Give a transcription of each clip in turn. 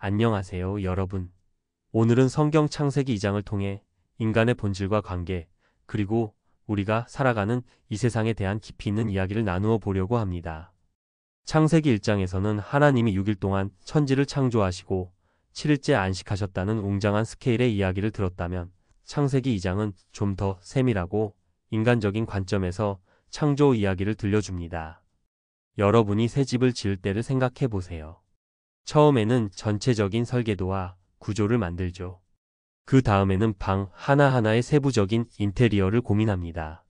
안녕하세요, 여러분. 오늘은 성경 창세기 2장을 통해 인간의 본질과 관계, 그리고 우리가 살아가는 이 세상에 대한 깊이 있는 이야기를 나누어 보려고 합니다. 창세기 1장에서는 하나님이 6일 동안 천지를 창조하시고 7일째 안식하셨다는 웅장한 스케일의 이야기를 들었다면, 창세기 2장은 좀 더 세밀하고 인간적인 관점에서 창조 이야기를 들려줍니다. 여러분이 새 집을 지을 때를 생각해 보세요. 처음에는 전체적인 설계도와 구조를 만들죠. 그 다음에는 방 하나하나의 세부적인 인테리어를 고민합니다.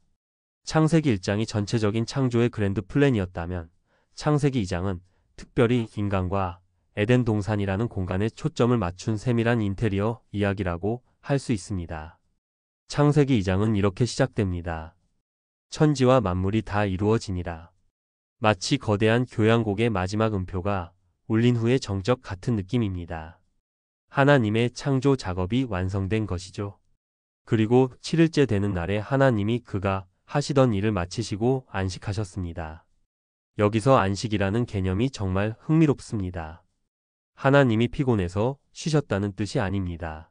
창세기 1장이 전체적인 창조의 그랜드 플랜이었다면, 창세기 2장은 특별히 인간과 에덴 동산이라는 공간에 초점을 맞춘 세밀한 인테리어 이야기라고 할 수 있습니다. 창세기 2장은 이렇게 시작됩니다. 천지와 만물이 다 이루어지니라. 마치 거대한 교향곡의 마지막 음표가 울린 후의 정적 같은 느낌입니다. 하나님의 창조 작업이 완성된 것이죠. 그리고 7일째 되는 날에 하나님이 그가 하시던 일을 마치시고 안식하셨습니다. 여기서 안식이라는 개념이 정말 흥미롭습니다. 하나님이 피곤해서 쉬셨다는 뜻이 아닙니다.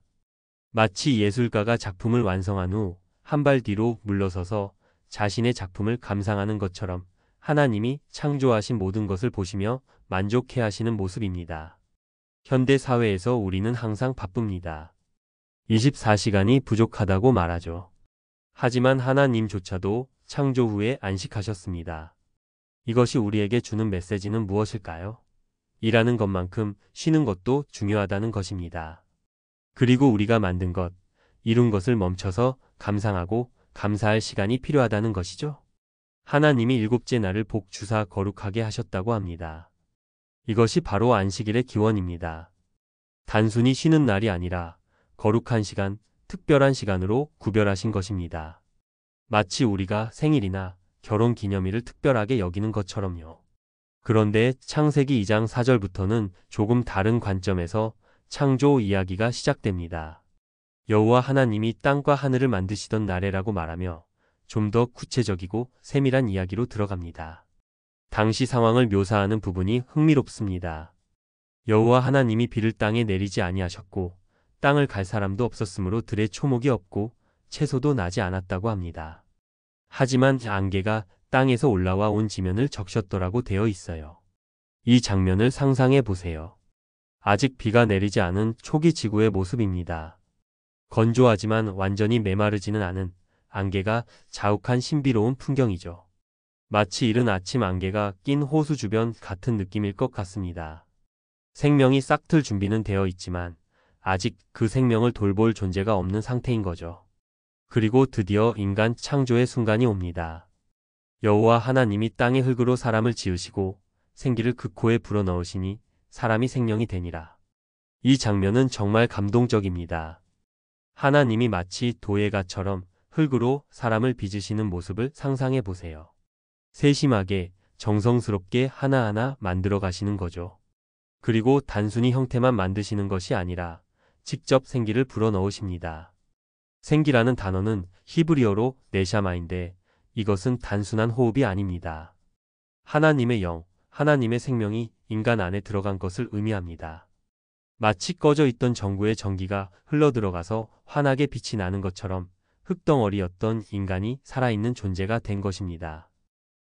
마치 예술가가 작품을 완성한 후 한 발 뒤로 물러서서 자신의 작품을 감상하는 것처럼 하나님이 창조하신 모든 것을 보시며 만족해 하시는 모습입니다. 현대 사회에서 우리는 항상 바쁩니다. 24시간이 부족하다고 말하죠. 하지만 하나님조차도 창조 후에 안식하셨습니다. 이것이 우리에게 주는 메시지는 무엇일까요? 일하는 것만큼 쉬는 것도 중요하다는 것입니다. 그리고 우리가 만든 것, 이룬 것을 멈춰서 감상하고 감사할 시간이 필요하다는 것이죠. 하나님이 일곱째 날을 복 주사 거룩하게 하셨다고 합니다. 이것이 바로 안식일의 기원입니다. 단순히 쉬는 날이 아니라 거룩한 시간, 특별한 시간으로 구별하신 것입니다. 마치 우리가 생일이나 결혼 기념일을 특별하게 여기는 것처럼요. 그런데 창세기 2장 4절부터는 조금 다른 관점에서 창조 이야기가 시작됩니다. 여호와 하나님이 땅과 하늘을 만드시던 날에라고 말하며 좀 더 구체적이고 세밀한 이야기로 들어갑니다. 당시 상황을 묘사하는 부분이 흥미롭습니다. 여호와 하나님이 비를 땅에 내리지 아니하셨고 땅을 갈 사람도 없었으므로 들에 초목이 없고 채소도 나지 않았다고 합니다. 하지만 안개가 땅에서 올라와 온 지면을 적셨더라고 되어 있어요. 이 장면을 상상해 보세요. 아직 비가 내리지 않은 초기 지구의 모습입니다. 건조하지만 완전히 메마르지는 않은 안개가 자욱한 신비로운 풍경이죠. 마치 이른 아침 안개가 낀 호수 주변 같은 느낌일 것 같습니다. 생명이 싹틀 준비는 되어 있지만 아직 그 생명을 돌볼 존재가 없는 상태인 거죠. 그리고 드디어 인간 창조의 순간이 옵니다. 여호와 하나님이 땅의 흙으로 사람을 지으시고 생기를 그 코에 불어넣으시니 사람이 생명이 되니라. 이 장면은 정말 감동적입니다. 하나님이 마치 도예가처럼 흙으로 사람을 빚으시는 모습을 상상해 보세요. 세심하게 정성스럽게 하나하나 만들어 가시는 거죠. 그리고 단순히 형태만 만드시는 것이 아니라 직접 생기를 불어넣으십니다. 생기라는 단어는 히브리어로 네샤마인데 이것은 단순한 호흡이 아닙니다. 하나님의 영, 하나님의 생명이 인간 안에 들어간 것을 의미합니다. 마치 꺼져 있던 전구의 전기가 흘러들어가서 환하게 빛이 나는 것처럼 흙덩어리였던 인간이 살아있는 존재가 된 것입니다.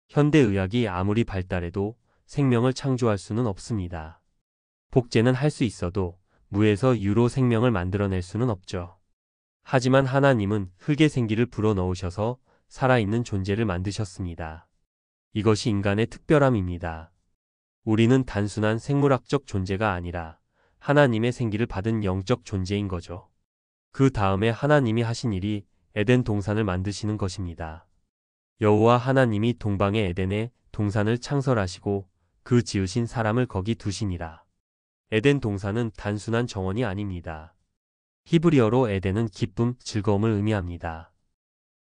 현대의학이 아무리 발달해도 생명을 창조할 수는 없습니다. 복제는 할 수 있어도 무에서 유로 생명을 만들어낼 수는 없죠. 하지만 하나님은 흙의 생기를 불어넣으셔서 살아있는 존재를 만드셨습니다. 이것이 인간의 특별함입니다. 우리는 단순한 생물학적 존재가 아니라 하나님의 생기를 받은 영적 존재인 거죠. 그 다음에 하나님이 하신 일이 에덴 동산을 만드시는 것입니다. 여호와 하나님이 동방의 에덴에 동산을 창설하시고 그 지으신 사람을 거기 두시니라. 에덴 동산은 단순한 정원이 아닙니다. 히브리어로 에덴은 기쁨, 즐거움을 의미합니다.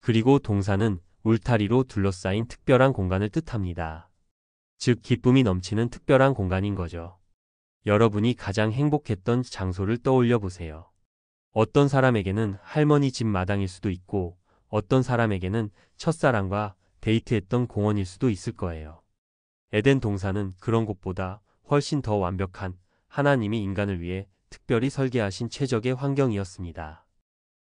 그리고 동산은 울타리로 둘러싸인 특별한 공간을 뜻합니다. 즉 기쁨이 넘치는 특별한 공간인 거죠. 여러분이 가장 행복했던 장소를 떠올려 보세요. 어떤 사람에게는 할머니 집 마당일 수도 있고 어떤 사람에게는 첫사랑과 데이트했던 공원일 수도 있을 거예요. 에덴 동산은 그런 곳보다 훨씬 더 완벽한 하나님이 인간을 위해 특별히 설계하신 최적의 환경이었습니다.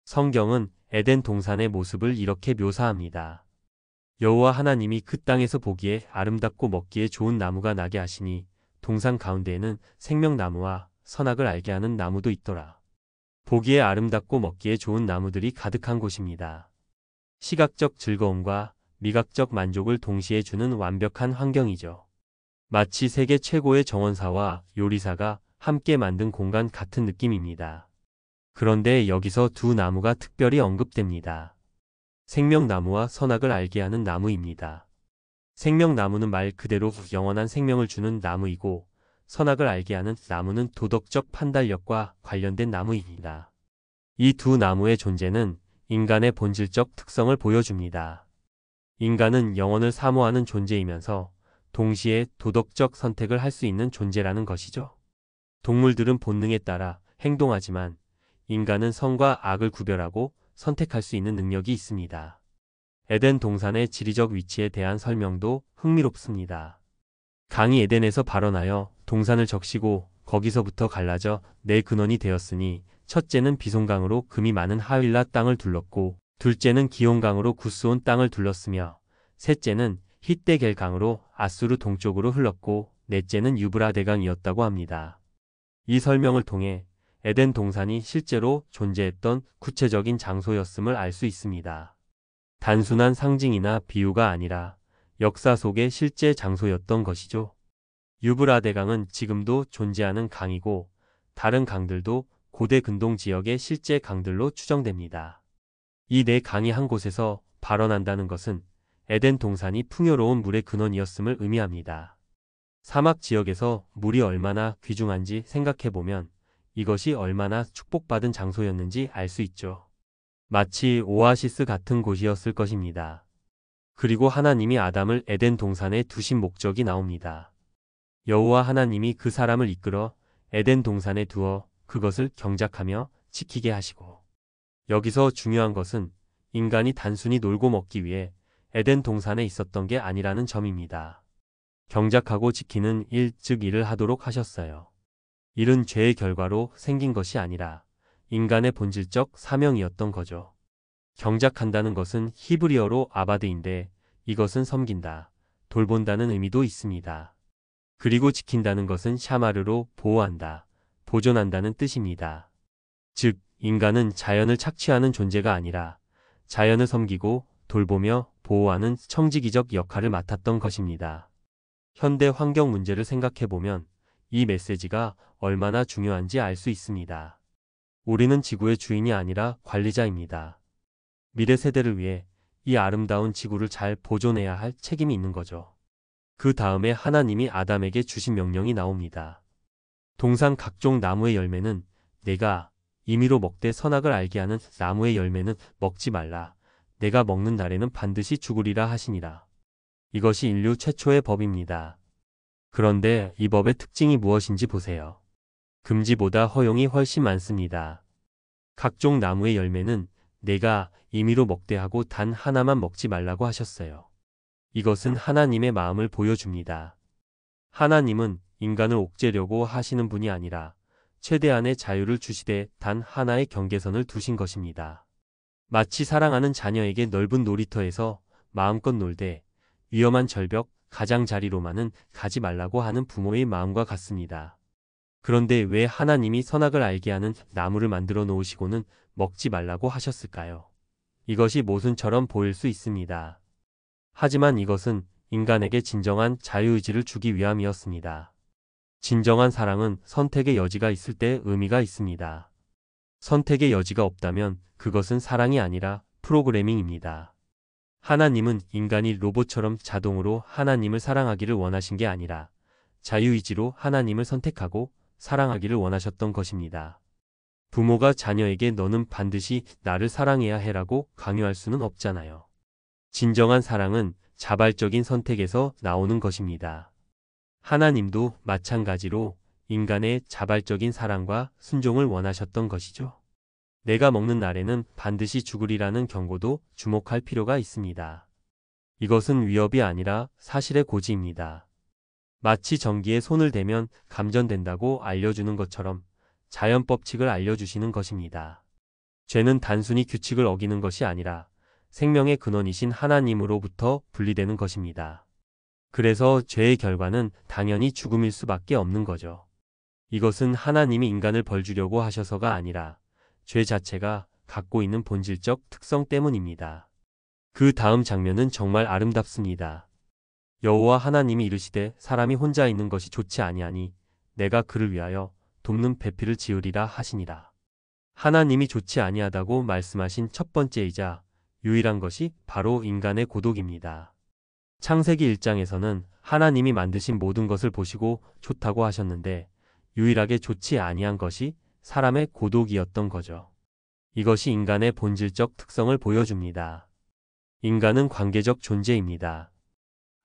성경은 에덴 동산의 모습을 이렇게 묘사합니다. 여호와 하나님이 그 땅에서 보기에 아름답고 먹기에 좋은 나무가 나게 하시니 동산 가운데에는 생명나무와 선악을 알게 하는 나무도 있더라. 보기에 아름답고 먹기에 좋은 나무들이 가득한 곳입니다. 시각적 즐거움과 미각적 만족을 동시에 주는 완벽한 환경이죠. 마치 세계 최고의 정원사와 요리사가 함께 만든 공간 같은 느낌입니다. 그런데 여기서 두 나무가 특별히 언급됩니다. 생명나무와 선악을 알게 하는 나무입니다. 생명나무는 말 그대로 영원한 생명을 주는 나무이고 선악을 알게 하는 나무는 도덕적 판단력과 관련된 나무입니다. 이 두 나무의 존재는 인간의 본질적 특성을 보여줍니다. 인간은 영원을 사모하는 존재이면서 동시에 도덕적 선택을 할 수 있는 존재라는 것이죠. 동물들은 본능에 따라 행동하지만 인간은 선과 악을 구별하고 선택할 수 있는 능력이 있습니다. 에덴 동산의 지리적 위치에 대한 설명도 흥미롭습니다. 강이 에덴에서 발원하여 동산을 적시고 거기서부터 갈라져 네 근원이 되었으니 첫째는 비손강으로 금이 많은 하윌라 땅을 둘렀고 둘째는 기온강으로 구스온 땅을 둘렀으며 셋째는 히데겔 강으로 아수르 동쪽으로 흘렀고 넷째는 유브라데강이었다고 합니다. 이 설명을 통해 에덴 동산이 실제로 존재했던 구체적인 장소였음을 알 수 있습니다. 단순한 상징이나 비유가 아니라 역사 속의 실제 장소였던 것이죠. 유브라데강은 지금도 존재하는 강이고 다른 강들도 고대 근동 지역의 실제 강들로 추정됩니다. 이 네 강이 한 곳에서 발원한다는 것은 에덴 동산이 풍요로운 물의 근원이었음을 의미합니다. 사막 지역에서 물이 얼마나 귀중한지 생각해보면 이것이 얼마나 축복받은 장소였는지 알 수 있죠. 마치 오아시스 같은 곳이었을 것입니다. 그리고 하나님이 아담을 에덴 동산에 두신 목적이 나옵니다. 여호와 하나님이 그 사람을 이끌어 에덴 동산에 두어 그것을 경작하며 지키게 하시고 여기서 중요한 것은 인간이 단순히 놀고 먹기 위해 에덴 동산에 있었던 게 아니라는 점입니다. 경작하고 지키는 일, 즉 일을 하도록 하셨어요. 일은 죄의 결과로 생긴 것이 아니라 인간의 본질적 사명이었던 거죠. 경작한다는 것은 히브리어로 아바드인데 이것은 섬긴다, 돌본다는 의미도 있습니다. 그리고 지킨다는 것은 샤마르로 보호한다, 보존한다는 뜻입니다. 즉, 인간은 자연을 착취하는 존재가 아니라 자연을 섬기고 돌보며 보호하는 청지기적 역할을 맡았던 것입니다. 현대 환경 문제를 생각해보면 이 메시지가 얼마나 중요한지 알 수 있습니다. 우리는 지구의 주인이 아니라 관리자입니다. 미래 세대를 위해 이 아름다운 지구를 잘 보존해야 할 책임이 있는 거죠. 그 다음에 하나님이 아담에게 주신 명령이 나옵니다. 동산 각종 나무의 열매는 내가 임의로 먹되 선악을 알게 하는 나무의 열매는 먹지 말라. 내가 먹는 날에는 반드시 죽으리라 하시니라. 이것이 인류 최초의 법입니다. 그런데 이 법의 특징이 무엇인지 보세요. 금지보다 허용이 훨씬 많습니다. 각종 나무의 열매는 내가 임의로 먹되 하고 단 하나만 먹지 말라고 하셨어요. 이것은 하나님의 마음을 보여줍니다. 하나님은 인간을 옥죄려고 하시는 분이 아니라 최대한의 자유를 주시되 단 하나의 경계선을 두신 것입니다. 마치 사랑하는 자녀에게 넓은 놀이터에서 마음껏 놀되 위험한 절벽, 가장자리로만은 가지 말라고 하는 부모의 마음과 같습니다. 그런데 왜 하나님이 선악을 알게 하는 나무를 만들어 놓으시고는 먹지 말라고 하셨을까요? 이것이 모순처럼 보일 수 있습니다. 하지만 이것은 인간에게 진정한 자유의지를 주기 위함이었습니다. 진정한 사랑은 선택의 여지가 있을 때 의미가 있습니다. 선택의 여지가 없다면 그것은 사랑이 아니라 프로그래밍입니다. 하나님은 인간이 로봇처럼 자동으로 하나님을 사랑하기를 원하신 게 아니라 자유의지로 하나님을 선택하고 사랑하기를 원하셨던 것입니다. 부모가 자녀에게 너는 반드시 나를 사랑해야 해라고 강요할 수는 없잖아요. 진정한 사랑은 자발적인 선택에서 나오는 것입니다. 하나님도 마찬가지로 인간의 자발적인 사랑과 순종을 원하셨던 것이죠. 내가 먹는 날에는 반드시 죽으리라는 경고도 주목할 필요가 있습니다. 이것은 위협이 아니라 사실의 고지입니다. 마치 전기에 손을 대면 감전된다고 알려주는 것처럼 자연 법칙을 알려주시는 것입니다. 죄는 단순히 규칙을 어기는 것이 아니라 생명의 근원이신 하나님으로부터 분리되는 것입니다. 그래서 죄의 결과는 당연히 죽음일 수밖에 없는 거죠. 이것은 하나님이 인간을 벌주려고 하셔서가 아니라 죄 자체가 갖고 있는 본질적 특성 때문입니다. 그 다음 장면은 정말 아름답습니다. 여호와 하나님이 이르시되 사람이 혼자 있는 것이 좋지 아니하니 내가 그를 위하여 돕는 배필을 지으리라 하시니라. 하나님이 좋지 아니하다고 말씀하신 첫 번째이자 유일한 것이 바로 인간의 고독입니다. 창세기 1장에서는 하나님이 만드신 모든 것을 보시고 좋다고 하셨는데 유일하게 좋지 아니한 것이 사람의 고독이었던 거죠. 이것이 인간의 본질적 특성을 보여줍니다. 인간은 관계적 존재입니다.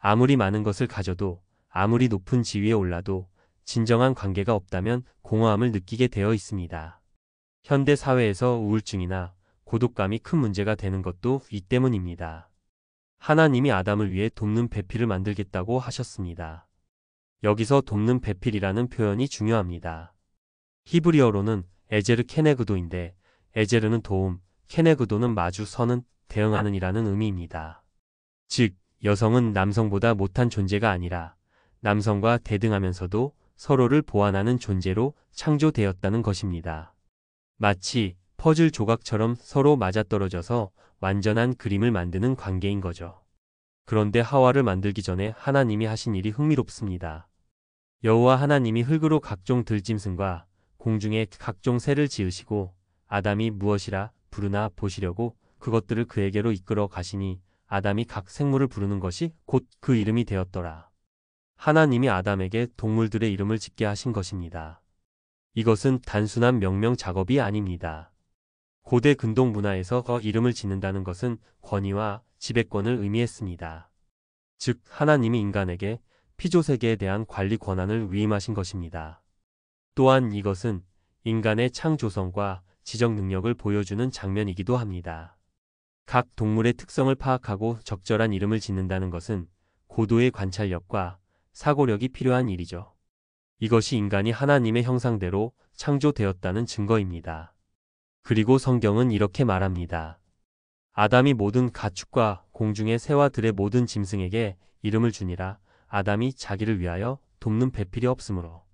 아무리 많은 것을 가져도 아무리 높은 지위에 올라도 진정한 관계가 없다면 공허함을 느끼게 되어 있습니다. 현대 사회에서 우울증이나 고독감이 큰 문제가 되는 것도 이 때문입니다. 하나님이 아담을 위해 돕는 배필을 만들겠다고 하셨습니다. 여기서 돕는 배필이라는 표현이 중요합니다. 히브리어로는 에제르 케네그도인데 에제르는 도움, 케네그도는 마주 서는, 대응하는 이라는 의미입니다. 즉, 여성은 남성보다 못한 존재가 아니라 남성과 대등하면서도 서로를 보완하는 존재로 창조되었다는 것입니다. 마치 퍼즐 조각처럼 서로 맞아떨어져서 완전한 그림을 만드는 관계인 거죠. 그런데 하와를 만들기 전에 하나님이 하신 일이 흥미롭습니다. 여호와 하나님이 흙으로 각종 들짐승과 공중의 각종 새를 지으시고 아담이 무엇이라 부르나 보시려고 그것들을 그에게로 이끌어 가시니 아담이 각 생물을 부르는 것이 곧 그 이름이 되었더라. 하나님이 아담에게 동물들의 이름을 짓게 하신 것입니다. 이것은 단순한 명명 작업이 아닙니다. 고대 근동 문화에서 이름을 짓는다는 것은 권위와 지배권을 의미했습니다. 즉, 하나님이 인간에게 피조세계에 대한 관리 권한을 위임하신 것입니다. 또한 이것은 인간의 창조성과 지적 능력을 보여주는 장면이기도 합니다. 각 동물의 특성을 파악하고 적절한 이름을 짓는다는 것은 고도의 관찰력과 사고력이 필요한 일이죠. 이것이 인간이 하나님의 형상대로 창조되었다는 증거입니다. 그리고 성경은 이렇게 말합니다. 아담이 모든 가축과 공중의 새와 들의 모든 짐승에게 이름을 주니라. 아담이 자기를 위하여 돕는 배필이 없으므로.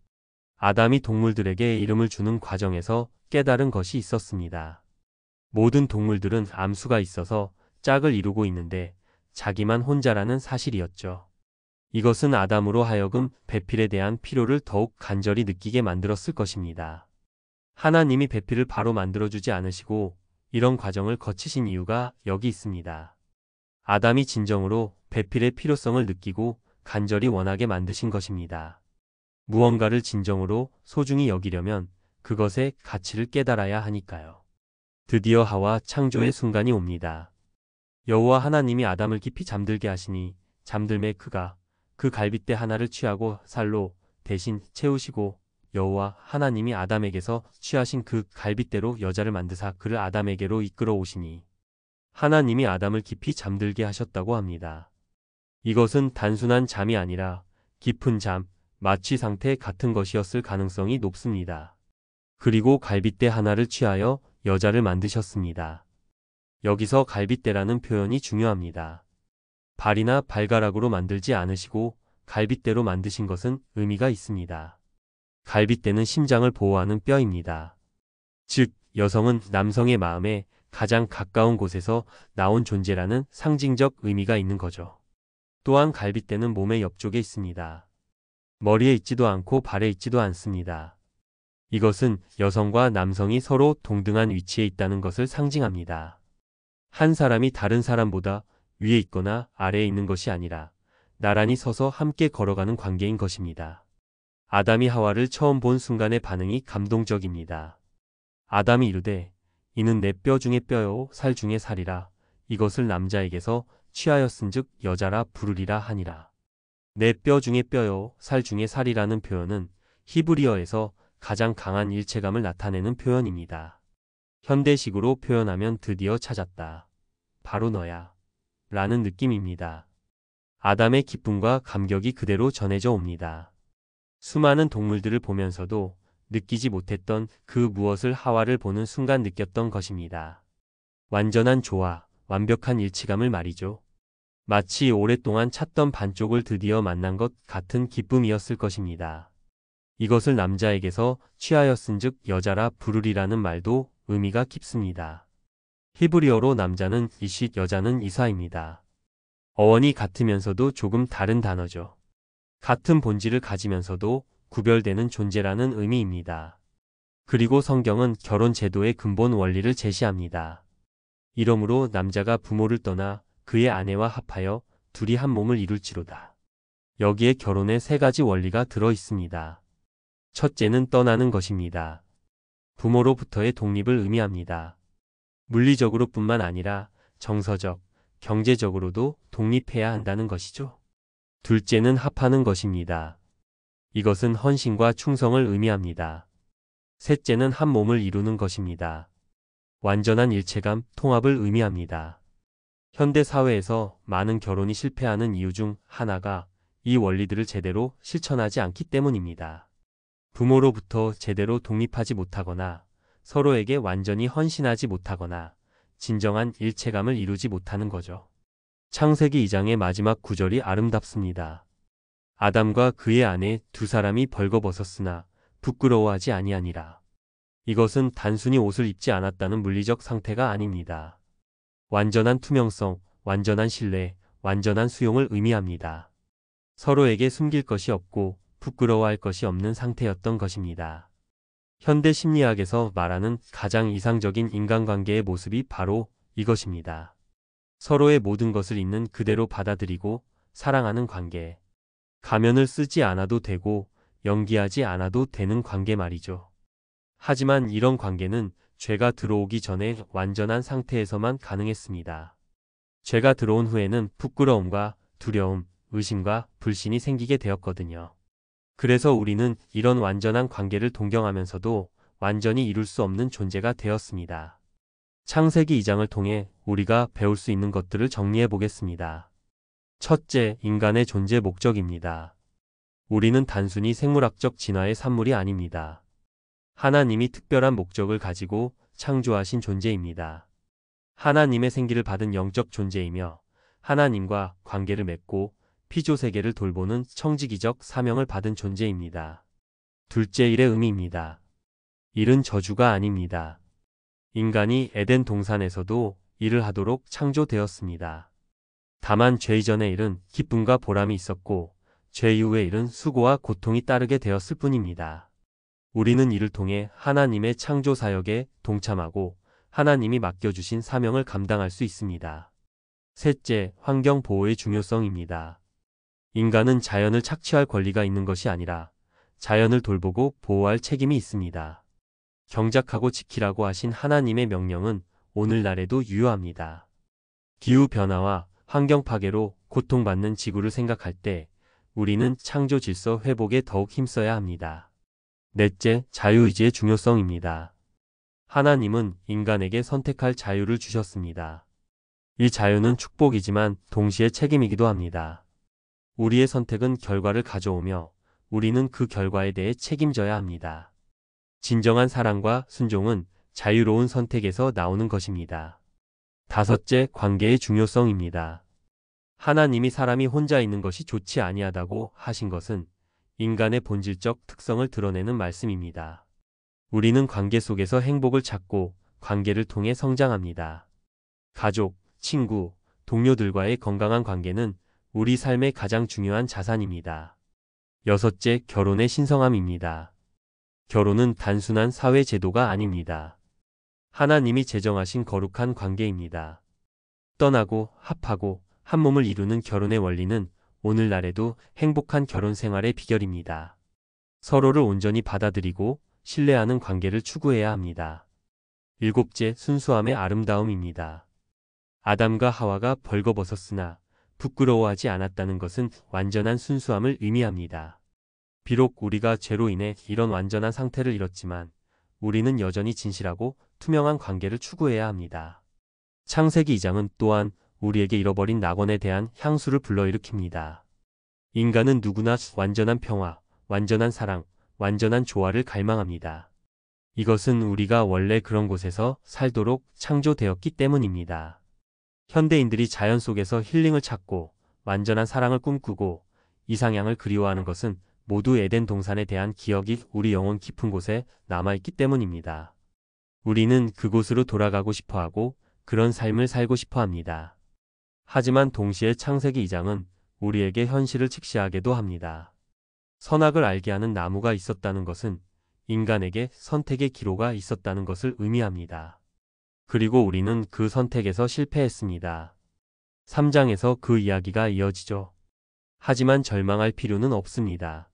아담이 동물들에게 이름을 주는 과정에서 깨달은 것이 있었습니다. 모든 동물들은 암수가 있어서 짝을 이루고 있는데 자기만 혼자라는 사실이었죠. 이것은 아담으로 하여금 배필에 대한 필요를 더욱 간절히 느끼게 만들었을 것입니다. 하나님이 배필을 바로 만들어주지 않으시고 이런 과정을 거치신 이유가 여기 있습니다. 아담이 진정으로 배필의 필요성을 느끼고 간절히 원하게 만드신 것입니다. 무언가를 진정으로 소중히 여기려면 그것의 가치를 깨달아야 하니까요. 드디어 하와 창조의 순간이 옵니다. 여호와 하나님이 아담을 깊이 잠들게 하시니 잠들매 그가 그 갈빗대 하나를 취하고 살로 대신 채우시고 여호와 하나님이 아담에게서 취하신 그 갈빗대로 여자를 만드사 그를 아담에게로 이끌어 오시니 하나님이 아담을 깊이 잠들게 하셨다고 합니다. 이것은 단순한 잠이 아니라 깊은 잠, 마취 상태 같은 것이었을 가능성이 높습니다. 그리고 갈빗대 하나를 취하여 여자를 만드셨습니다. 여기서 갈빗대라는 표현이 중요합니다. 발이나 발가락으로 만들지 않으시고 갈빗대로 만드신 것은 의미가 있습니다. 갈빗대는 심장을 보호하는 뼈입니다. 즉, 여성은 남성의 마음에 가장 가까운 곳에서 나온 존재라는 상징적 의미가 있는 거죠. 또한 갈빗대는 몸의 옆쪽에 있습니다. 머리에 있지도 않고 발에 있지도 않습니다. 이것은 여성과 남성이 서로 동등한 위치에 있다는 것을 상징합니다. 한 사람이 다른 사람보다 위에 있거나 아래에 있는 것이 아니라 나란히 서서 함께 걸어가는 관계인 것입니다. 아담이 하와를 처음 본 순간의 반응이 감동적입니다. 아담이 이르되 이는 내 뼈 중에 뼈요 살 중에 살이라. 이것을 남자에게서 취하였은즉 여자라 부르리라 하니라. 내 뼈 중에 뼈요 살 중에 살이라는 표현은 히브리어에서 가장 강한 일체감을 나타내는 표현입니다. 현대식으로 표현하면 드디어 찾았다. 바로 너야. 라는 느낌입니다. 아담의 기쁨과 감격이 그대로 전해져 옵니다. 수많은 동물들을 보면서도 느끼지 못했던 그 무엇을 하와를 보는 순간 느꼈던 것입니다. 완전한 조화, 완벽한 일치감을 말이죠. 마치 오랫동안 찾던 반쪽을 드디어 만난 것 같은 기쁨이었을 것입니다. 이것을 남자에게서 취하였은즉 여자라 부르리라는 말도 의미가 깊습니다. 히브리어로 남자는 이쉿, 여자는 이사입니다. 어원이 같으면서도 조금 다른 단어죠. 같은 본질을 가지면서도 구별되는 존재라는 의미입니다. 그리고 성경은 결혼 제도의 근본 원리를 제시합니다. 이러므로 남자가 부모를 떠나 그의 아내와 합하여 둘이 한 몸을 이룰지로다. 여기에 결혼의 세 가지 원리가 들어 있습니다. 첫째는 떠나는 것입니다. 부모로부터의 독립을 의미합니다. 물리적으로 뿐만 아니라 정서적, 경제적으로도 독립해야 한다는 것이죠. 둘째는 합하는 것입니다. 이것은 헌신과 충성을 의미합니다. 셋째는 한 몸을 이루는 것입니다. 완전한 일체감, 통합을 의미합니다. 현대 사회에서 많은 결혼이 실패하는 이유 중 하나가 이 원리들을 제대로 실천하지 않기 때문입니다. 부모로부터 제대로 독립하지 못하거나 서로에게 완전히 헌신하지 못하거나 진정한 일체감을 이루지 못하는 거죠. 창세기 2장의 마지막 구절이 아름답습니다. 아담과 그의 아내 두 사람이 벌거벗었으나 부끄러워하지 아니하니라. 이것은 단순히 옷을 입지 않았다는 물리적 상태가 아닙니다. 완전한 투명성, 완전한 신뢰, 완전한 수용을 의미합니다. 서로에게 숨길 것이 없고 부끄러워할 것이 없는 상태였던 것입니다. 현대 심리학에서 말하는 가장 이상적인 인간관계의 모습이 바로 이것입니다. 서로의 모든 것을 있는 그대로 받아들이고 사랑하는 관계. 가면을 쓰지 않아도 되고 연기하지 않아도 되는 관계 말이죠. 하지만 이런 관계는 죄가 들어오기 전에 완전한 상태에서만 가능했습니다. 죄가 들어온 후에는 부끄러움과 두려움, 의심과 불신이 생기게 되었거든요. 그래서 우리는 이런 완전한 관계를 동경하면서도 완전히 이룰 수 없는 존재가 되었습니다. 창세기 2장을 통해 우리가 배울 수 있는 것들을 정리해 보겠습니다. 첫째, 인간의 존재 목적입니다. 우리는 단순히 생물학적 진화의 산물이 아닙니다. 하나님이 특별한 목적을 가지고 창조하신 존재입니다. 하나님의 생기를 받은 영적 존재이며 하나님과 관계를 맺고 피조세계를 돌보는 청지기적 사명을 받은 존재입니다. 둘째, 일의 의미입니다. 일은 저주가 아닙니다. 인간이 에덴 동산에서도 일을 하도록 창조되었습니다. 다만 죄 이전의 일은 기쁨과 보람이 있었고 죄 이후의 일은 수고와 고통이 따르게 되었을 뿐입니다. 우리는 이를 통해 하나님의 창조 사역에 동참하고 하나님이 맡겨주신 사명을 감당할 수 있습니다. 셋째, 환경 보호의 중요성입니다. 인간은 자연을 착취할 권리가 있는 것이 아니라 자연을 돌보고 보호할 책임이 있습니다. 경작하고 지키라고 하신 하나님의 명령은 오늘날에도 유효합니다. 기후변화와 환경 파괴로 고통받는 지구를 생각할 때 우리는 창조 질서 회복에 더욱 힘써야 합니다. 넷째, 자유의지의 중요성입니다. 하나님은 인간에게 선택할 자유를 주셨습니다. 이 자유는 축복이지만 동시에 책임이기도 합니다. 우리의 선택은 결과를 가져오며 우리는 그 결과에 대해 책임져야 합니다. 진정한 사랑과 순종은 자유로운 선택에서 나오는 것입니다. 다섯째, 관계의 중요성입니다. 하나님이 사람이 혼자 있는 것이 좋지 아니하다고 하신 것은 인간의 본질적 특성을 드러내는 말씀입니다. 우리는 관계 속에서 행복을 찾고 관계를 통해 성장합니다. 가족, 친구, 동료들과의 건강한 관계는 우리 삶의 가장 중요한 자산입니다. 여섯째, 결혼의 신성함입니다. 결혼은 단순한 사회 제도가 아닙니다. 하나님이 제정하신 거룩한 관계입니다. 떠나고 합하고 한 몸을 이루는 결혼의 원리는 오늘날에도 행복한 결혼 생활의 비결입니다. 서로를 온전히 받아들이고 신뢰하는 관계를 추구해야 합니다. 일곱째, 순수함의 아름다움입니다. 아담과 하와가 벌거벗었으나 부끄러워하지 않았다는 것은 완전한 순수함을 의미합니다. 비록 우리가 죄로 인해 이런 완전한 상태를 잃었지만 우리는 여전히 진실하고 투명한 관계를 추구해야 합니다. 창세기 2장은 또한 우리에게 잃어버린 낙원에 대한 향수를 불러일으킵니다. 인간은 누구나 완전한 평화, 완전한 사랑, 완전한 조화를 갈망합니다. 이것은 우리가 원래 그런 곳에서 살도록 창조되었기 때문입니다. 현대인들이 자연 속에서 힐링을 찾고 완전한 사랑을 꿈꾸고 이상향을 그리워하는 것은 모두 에덴 동산에 대한 기억이 우리 영혼 깊은 곳에 남아있기 때문입니다. 우리는 그곳으로 돌아가고 싶어하고 그런 삶을 살고 싶어합니다. 하지만 동시에 창세기 2장은 우리에게 현실을 직시하게도 합니다. 선악을 알게 하는 나무가 있었다는 것은 인간에게 선택의 기로가 있었다는 것을 의미합니다. 그리고 우리는 그 선택에서 실패했습니다. 3장에서 그 이야기가 이어지죠. 하지만 절망할 필요는 없습니다.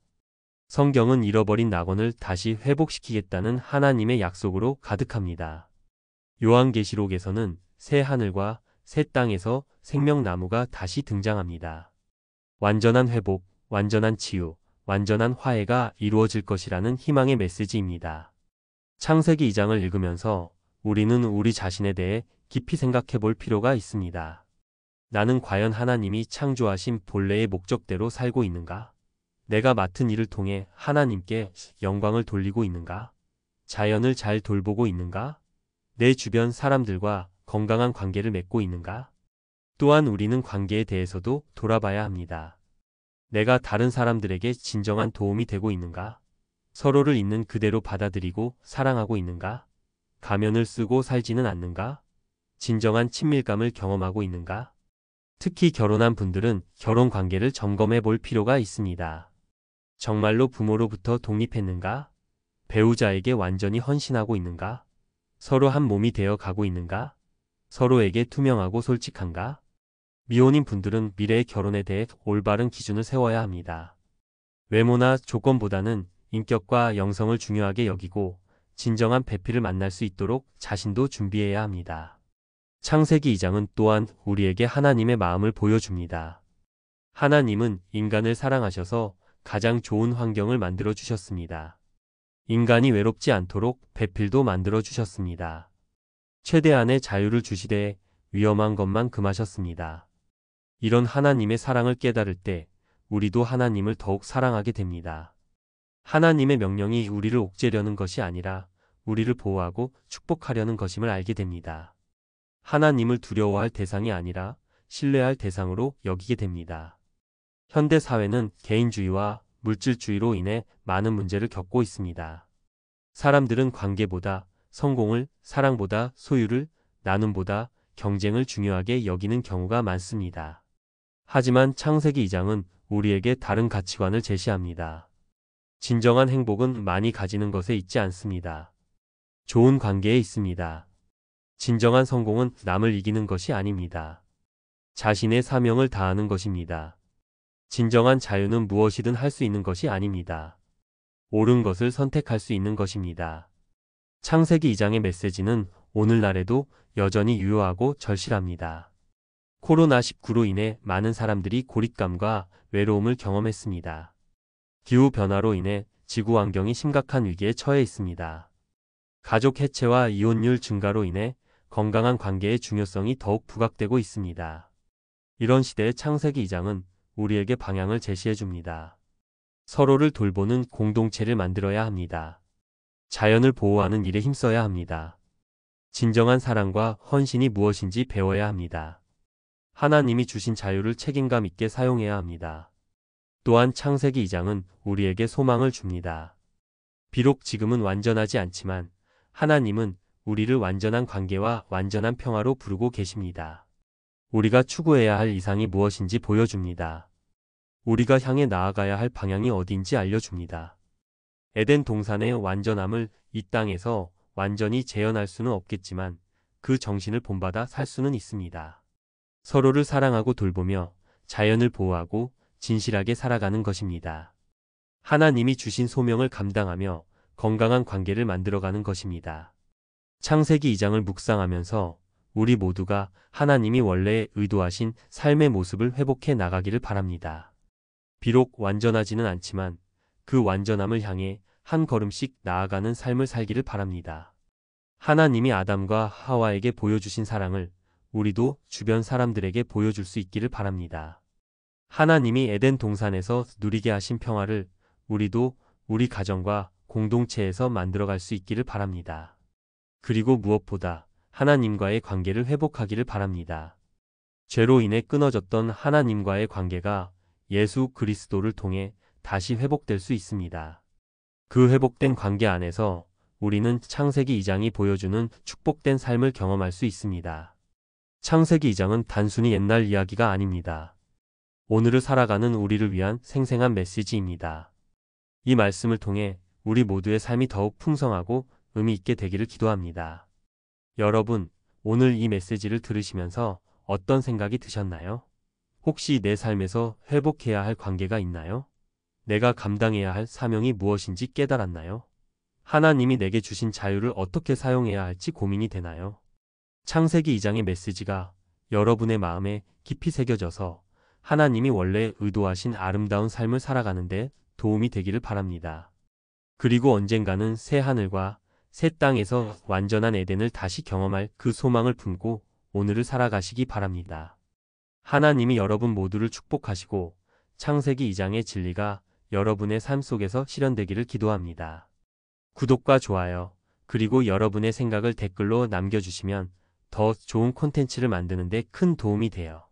성경은 잃어버린 낙원을 다시 회복시키겠다는 하나님의 약속으로 가득합니다. 요한계시록에서는 새 하늘과 새 땅에서 생명나무가 다시 등장합니다. 완전한 회복, 완전한 치유, 완전한 화해가 이루어질 것이라는 희망의 메시지입니다. 창세기 2장을 읽으면서 우리는 우리 자신에 대해 깊이 생각해 볼 필요가 있습니다. 나는 과연 하나님이 창조하신 본래의 목적대로 살고 있는가? 내가 맡은 일을 통해 하나님께 영광을 돌리고 있는가? 자연을 잘 돌보고 있는가? 내 주변 사람들과 건강한 관계를 맺고 있는가? 또한 우리는 관계에 대해서도 돌아봐야 합니다. 내가 다른 사람들에게 진정한 도움이 되고 있는가? 서로를 있는 그대로 받아들이고 사랑하고 있는가? 가면을 쓰고 살지는 않는가? 진정한 친밀감을 경험하고 있는가? 특히 결혼한 분들은 결혼 관계를 점검해 볼 필요가 있습니다. 정말로 부모로부터 독립했는가? 배우자에게 완전히 헌신하고 있는가? 서로 한 몸이 되어 가고 있는가? 서로에게 투명하고 솔직한가? 미혼인 분들은 미래의 결혼에 대해 올바른 기준을 세워야 합니다. 외모나 조건보다는 인격과 영성을 중요하게 여기고 진정한 배필을 만날 수 있도록 자신도 준비해야 합니다. 창세기 2장은 또한 우리에게 하나님의 마음을 보여줍니다. 하나님은 인간을 사랑하셔서 가장 좋은 환경을 만들어 주셨습니다. 인간이 외롭지 않도록 배필도 만들어 주셨습니다. 최대한의 자유를 주시되 위험한 것만 금하셨습니다. 이런 하나님의 사랑을 깨달을 때 우리도 하나님을 더욱 사랑하게 됩니다. 하나님의 명령이 우리를 옥죄려는 것이 아니라 우리를 보호하고 축복하려는 것임을 알게 됩니다. 하나님을 두려워할 대상이 아니라 신뢰할 대상으로 여기게 됩니다. 현대 사회는 개인주의와 물질주의로 인해 많은 문제를 겪고 있습니다. 사람들은 관계보다 성공을, 사랑보다 소유를, 나눔보다 경쟁을 중요하게 여기는 경우가 많습니다. 하지만 창세기 2장은 우리에게 다른 가치관을 제시합니다. 진정한 행복은 많이 가지는 것에 있지 않습니다. 좋은 관계에 있습니다. 진정한 성공은 남을 이기는 것이 아닙니다. 자신의 사명을 다하는 것입니다. 진정한 자유는 무엇이든 할 수 있는 것이 아닙니다. 옳은 것을 선택할 수 있는 것입니다. 창세기 2장의 메시지는 오늘날에도 여전히 유효하고 절실합니다. 코로나19로 인해 많은 사람들이 고립감과 외로움을 경험했습니다. 기후변화로 인해 지구 환경이 심각한 위기에 처해 있습니다. 가족 해체와 이혼율 증가로 인해 건강한 관계의 중요성이 더욱 부각되고 있습니다. 이런 시대의 창세기 2장은 우리에게 방향을 제시해 줍니다. 서로를 돌보는 공동체를 만들어야 합니다. 자연을 보호하는 일에 힘써야 합니다. 진정한 사랑과 헌신이 무엇인지 배워야 합니다. 하나님이 주신 자유를 책임감 있게 사용해야 합니다. 또한 창세기 2장은 우리에게 소망을 줍니다. 비록 지금은 완전하지 않지만 하나님은 우리를 완전한 관계와 완전한 평화로 부르고 계십니다. 우리가 추구해야 할 이상이 무엇인지 보여줍니다. 우리가 향해 나아가야 할 방향이 어딘지 알려줍니다. 에덴 동산의 완전함을 이 땅에서 완전히 재현할 수는 없겠지만 그 정신을 본받아 살 수는 있습니다. 서로를 사랑하고 돌보며 자연을 보호하고 진실하게 살아가는 것입니다. 하나님이 주신 소명을 감당하며 건강한 관계를 만들어가는 것입니다. 창세기 2장을 묵상하면서 우리 모두가 하나님이 원래 의도하신 삶의 모습을 회복해 나가기를 바랍니다. 비록 완전하지는 않지만 그 완전함을 향해 한 걸음씩 나아가는 삶을 살기를 바랍니다. 하나님이 아담과 하와에게 보여주신 사랑을 우리도 주변 사람들에게 보여줄 수 있기를 바랍니다. 하나님이 에덴 동산에서 누리게 하신 평화를 우리도 우리 가정과 공동체에서 만들어갈 수 있기를 바랍니다. 그리고 무엇보다 하나님과의 관계를 회복하기를 바랍니다. 죄로 인해 끊어졌던 하나님과의 관계가 예수 그리스도를 통해 다시 회복될 수 있습니다. 그 회복된 관계 안에서 우리는 창세기 2장이 보여주는 축복된 삶을 경험할 수 있습니다. 창세기 2장은 단순히 옛날 이야기가 아닙니다. 오늘을 살아가는 우리를 위한 생생한 메시지입니다. 이 말씀을 통해 우리 모두의 삶이 더욱 풍성하고 의미 있게 되기를 기도합니다. 여러분, 오늘 이 메시지를 들으시면서 어떤 생각이 드셨나요? 혹시 내 삶에서 회복해야 할 관계가 있나요? 내가 감당해야 할 사명이 무엇인지 깨달았나요? 하나님이 내게 주신 자유를 어떻게 사용해야 할지 고민이 되나요? 창세기 2장의 메시지가 여러분의 마음에 깊이 새겨져서 하나님이 원래 의도하신 아름다운 삶을 살아가는데 도움이 되기를 바랍니다. 그리고 언젠가는 새 하늘과 새 땅에서 완전한 에덴을 다시 경험할 그 소망을 품고 오늘을 살아가시기 바랍니다. 하나님이 여러분 모두를 축복하시고 창세기 2장의 진리가 여러분의 삶 속에서 실현되기를 기도합니다. 구독과 좋아요, 그리고 여러분의 생각을 댓글로 남겨주시면 더 좋은 콘텐츠를 만드는 데 큰 도움이 돼요.